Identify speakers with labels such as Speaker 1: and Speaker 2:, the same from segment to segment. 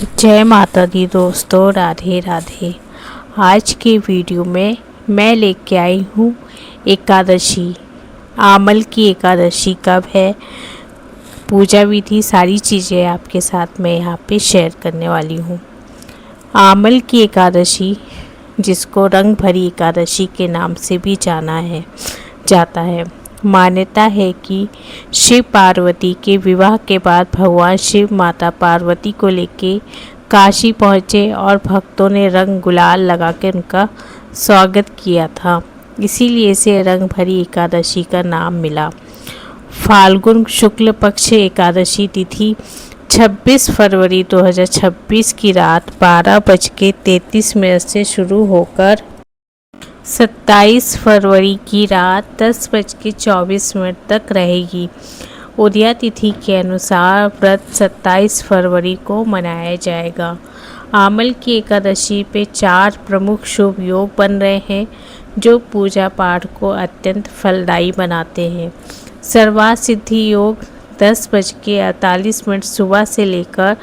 Speaker 1: जय माता दी दोस्तों, राधे राधे। आज के वीडियो में मैं लेके आई हूँ एकादशी। आमल की एकादशी कब है, पूजा विधि, सारी चीज़ें आपके साथ मैं यहाँ पे शेयर करने वाली हूँ। आमल की एकादशी, जिसको रंग भरी एकादशी के नाम से भी जाना जाता है। मान्यता है कि शिव पार्वती के विवाह के बाद भगवान शिव माता पार्वती को लेके काशी पहुँचे और भक्तों ने रंग गुलाल लगा के उनका स्वागत किया था। इसीलिए इसे रंग भरी एकादशी का नाम मिला। फाल्गुन शुक्ल पक्ष एकादशी तिथि 26 फरवरी 2026 की रात 12:33 से शुरू होकर 27 फरवरी की रात 10:24 तक रहेगी। उदया तिथि के अनुसार व्रत 27 फरवरी को मनाया जाएगा। आमल की एकादशी पे 4 प्रमुख शुभ योग बन रहे हैं, जो पूजा पाठ को अत्यंत फलदायी बनाते हैं। सर्वार्थ सिद्धि योग 10:48 सुबह से लेकर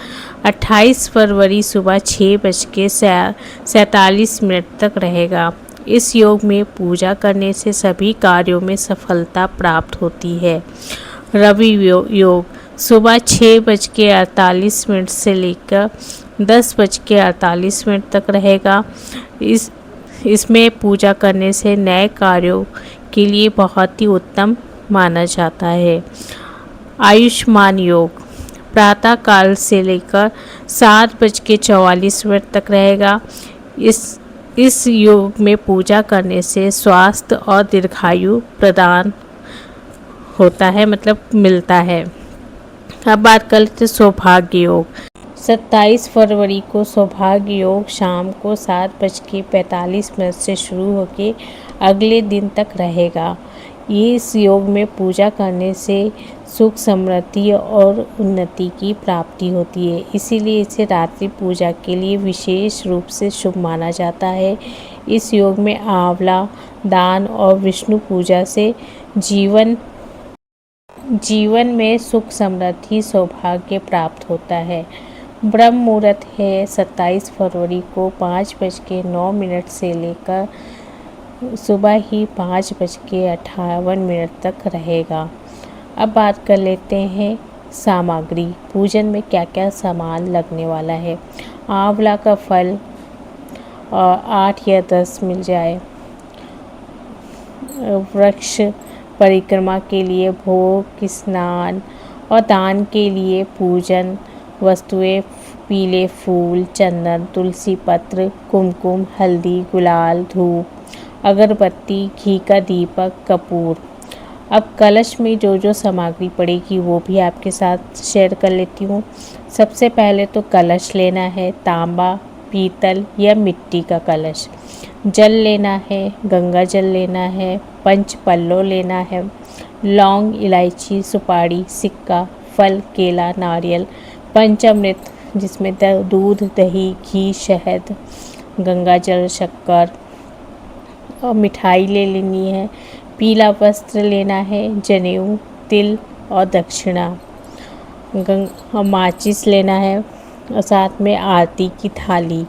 Speaker 1: 28 फरवरी सुबह 6:47 तक रहेगा। इस योग में पूजा करने से सभी कार्यों में सफलता प्राप्त होती है। रवि योग सुबह 6:48 से लेकर 10:48 तक रहेगा। इसमें पूजा करने से नए कार्यों के लिए बहुत ही उत्तम माना जाता है। आयुष्मान योग प्रातः काल से लेकर 7:44 तक रहेगा। इस योग में पूजा करने से स्वास्थ्य और दीर्घायु प्रदान होता है, मतलब मिलता है। अब बात कर लेते सौभाग्य योग। 27 फरवरी को सौभाग्य योग शाम को 7:45 से शुरू होकर अगले दिन तक रहेगा। इस योग में पूजा करने से सुख, समृद्धि और उन्नति की प्राप्ति होती है। इसीलिए इसे रात्रि पूजा के लिए विशेष रूप से शुभ माना जाता है। इस योग में आंवला दान और विष्णु पूजा से जीवन में सुख, समृद्धि, सौभाग्य प्राप्त होता है। ब्रह्म मुहूर्त है 27 फरवरी को 5:09 से लेकर सुबह ही 5:58 तक रहेगा। अब बात कर लेते हैं सामग्री। पूजन में क्या क्या सामान लगने वाला है। आंवला का फल 8 या 10 मिल जाए। वृक्ष परिक्रमा के लिए भोग, स्नान और दान के लिए पूजन वस्तुएं, पीले फूल, चंदन, तुलसी पत्र, कुमकुम, हल्दी, गुलाल, धूप, अगरबत्ती, घी का दीपक, कपूर। अब कलश में जो सामग्री पड़ेगी वो भी आपके साथ शेयर कर लेती हूँ। सबसे पहले तो कलश लेना है, तांबा, पीतल या मिट्टी का कलश। जल लेना है, गंगा जल लेना है, पंच पल्लो लेना है, लौंग, इलायची, सुपारी, सिक्का, फल, केला, नारियल, पंचामृत जिसमें दूध, दही, घी, शहद, गंगा जल, शक्कर और मिठाई ले लेनी है। पीला वस्त्र लेना है, जनेऊ, तिल और दक्षिणा, और माचिस लेना है और साथ में आरती की थाली।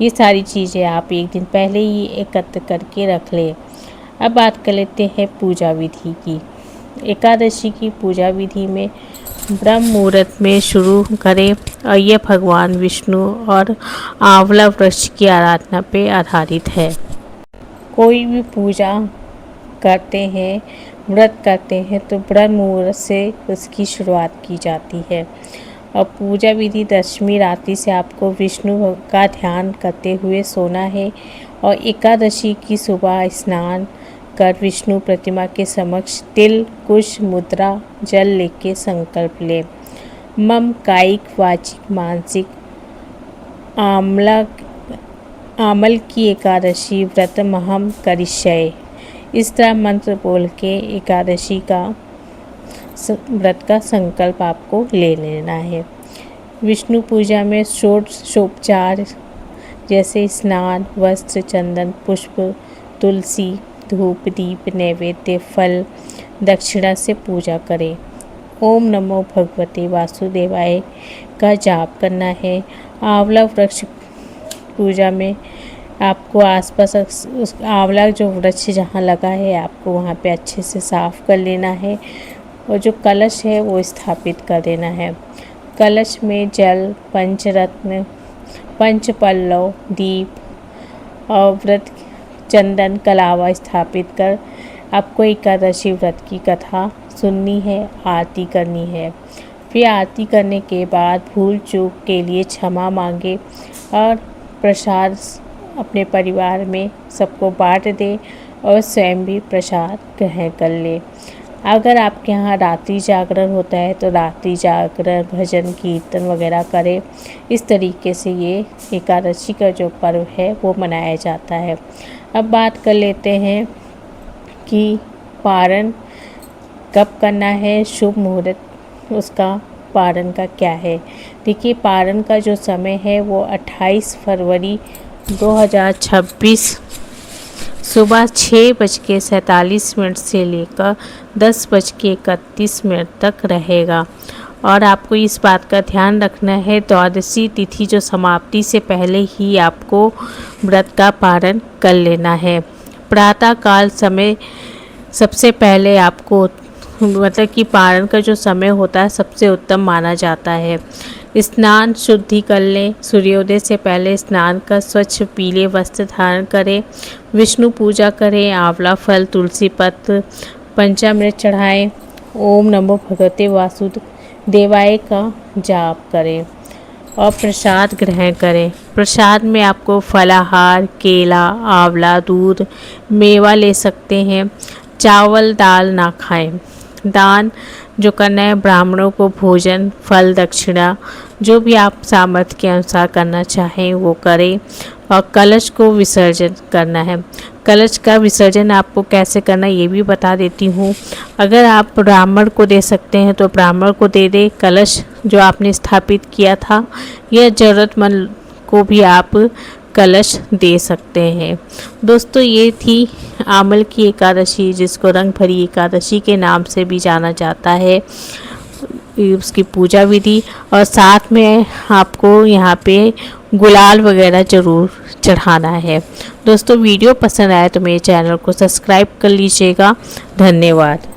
Speaker 1: ये सारी चीज़ें आप एक दिन पहले ही एकत्र करके रख लें। अब बात कर लेते हैं पूजा विधि की। एकादशी की पूजा विधि में ब्रह्म मुहूर्त में शुरू करें और यह भगवान विष्णु और आंवला वृक्ष की आराधना पे आधारित है। कोई भी पूजा करते हैं, व्रत करते हैं तो ब्रह्म मुहूर्त से उसकी शुरुआत की जाती है। और पूजा विधि दशमी रात्रि से आपको विष्णु का ध्यान करते हुए सोना है और एकादशी की सुबह स्नान कर विष्णु प्रतिमा के समक्ष तिल, कुश, मुद्रा, जल लेके संकल्प ले। मम कायिक, वाचिक, मानसिक आमल की एकादशी व्रत महम करिष्ये। इस तरह मंत्र बोल के एकादशी का व्रत का संकल्प आपको ले लेना है। विष्णु पूजा में षोडशोपचार जैसे स्नान, वस्त्र, चंदन, पुष्प, तुलसी, धूप, दीप, नैवेद्य, फल, दक्षिणा से पूजा करें। ओम नमो भगवते वासुदेवाय। का जाप करना है। आंवला वृक्ष पूजा में आपको आसपास उस आंवला जो वृक्ष जहाँ लगा है आपको वहाँ पे अच्छे से साफ़ कर लेना है और जो कलश है वो स्थापित कर देना है। कलश में जल, पंचरत्न, पंचपल्लव, दीप और व्रत चंदन कलावा स्थापित कर आपको एकादशी व्रत की कथा सुननी है, आरती करनी है। फिर आरती करने के बाद भूल चूक के लिए क्षमा मांगे और प्रसाद अपने परिवार में सबको बांट दे और स्वयं भी प्रसाद ग्रहण कर ले। अगर आपके यहाँ रात्रि जागरण होता है तो रात्रि जागरण, भजन कीर्तन वगैरह करें। इस तरीके से ये एकादशी का जो पर्व है वो मनाया जाता है। अब बात कर लेते हैं कि पारण कब करना है, शुभ मुहूर्त उसका पारण का क्या है। देखिए, पारण का जो समय है वो 28 फरवरी 2026 सुबह 6:47 से लेकर 10:31 तक रहेगा। और आपको इस बात का ध्यान रखना है, द्वादशी तिथि जो समाप्ति से पहले ही आपको व्रत का पारण कर लेना है। प्रातः काल समय सबसे पहले आपको मतलब कि पारण का जो समय होता है सबसे उत्तम माना जाता है। स्नान शुद्धि कर लें। सूर्योदय से पहले स्नान कर स्वच्छ पीले वस्त्र धारण करें। विष्णु पूजा करें। आंवला फल, तुलसी पत्र, पंचामृत चढ़ाएं। ओम नमो भगवते वासुदेवाय का जाप करें और प्रसाद ग्रहण करें। प्रसाद में आपको फलाहार, केला, आंवला, दूध, मेवा ले सकते हैं। चावल दाल ना खाएं। दान जो करना है ब्राह्मणों को भोजन, फल, दक्षिणा जो भी आप सामर्थ्य के अनुसार करना चाहें वो करें। और कलश को विसर्जन करना है। कलश का विसर्जन आपको कैसे करना ये भी बता देती हूँ। अगर आप ब्राह्मण को दे सकते हैं तो ब्राह्मण को दे दें कलश जो आपने स्थापित किया था, या ज़रूरतमंद को भी आप कलश दे सकते हैं। दोस्तों, ये थी आमल की एकादशी, जिसको रंग भरी एकादशी के नाम से भी जाना जाता है, उसकी पूजा विधि। और साथ में आपको यहाँ पे गुलाल वगैरह ज़रूर चढ़ाना है। दोस्तों, वीडियो पसंद आए तो मेरे चैनल को सब्सक्राइब कर लीजिएगा। धन्यवाद।